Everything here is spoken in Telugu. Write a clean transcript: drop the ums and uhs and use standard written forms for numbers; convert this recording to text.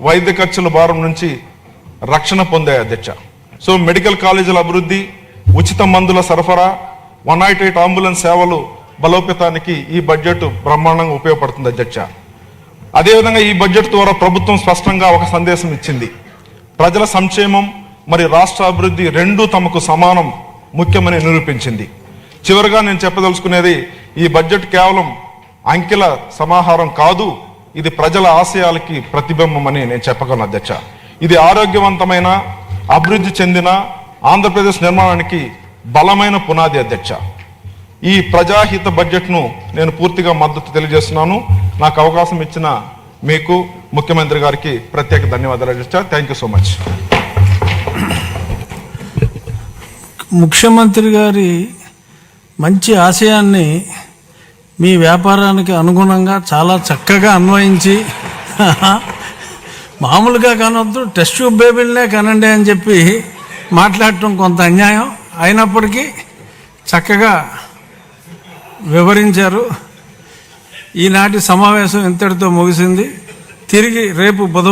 వైద్య ఖర్చుల భారం నుంచి రక్షణ పొందాయి అధ్యక్ష. సో మెడికల్ కాలేజీల అభివృద్ధి, ఉచిత మందుల సరఫరా, 108 అంబులెన్స్ సేవలు బలోపేతానికి ఈ బడ్జెట్ బ్రహ్మాండంగా ఉపయోగపడుతుంది అధ్యక్ష. అదేవిధంగా ఈ బడ్జెట్ ద్వారా ప్రభుత్వం స్పష్టంగా ఒక సందేశం ఇచ్చింది. ప్రజల సంక్షేమం మరియు రాష్ట్ర అభివృద్ధి రెండూ తమకు సమానం ముఖ్యమని నిరూపించింది. చివరిగా నేను చెప్పదలుచుకునేది, ఈ బడ్జెట్ కేవలం అంకెల సమాహారం కాదు, ఇది ప్రజల ఆశయాలకి ప్రతిబింబం అని నేను చెప్పగలను అధ్యక్ష. ఇది ఆరోగ్యవంతమైన, అభివృద్ధి చెందిన ఆంధ్రప్రదేశ్ నిర్మాణానికి బలమైన పునాది అధ్యక్ష. ఈ ప్రజాహిత బడ్జెట్ను నేను పూర్తిగా మద్దతు తెలియజేస్తున్నాను. నాకు అవకాశం ఇచ్చిన మీకు, ముఖ్యమంత్రి గారికి ప్రత్యేక ధన్యవాదాలు అధ్యక్ష. Thank you so much. ముఖ్యమంత్రి గారి మంచి ఆశయాన్ని మీ వ్యాపారానికి అనుగుణంగా చాలా చక్కగా అన్వయించి, మామూలుగా కనొద్దు, టెస్ట్ ట్యూబ్ బేబీలనే కనండి అని చెప్పి మాట్లాడటం కొంత అన్యాయం అయినప్పటికీ చక్కగా వివరించారు. ఈనాటి సమావేశం ఇంతటితో ముగిసింది. తిరిగి రేపు బుధవారం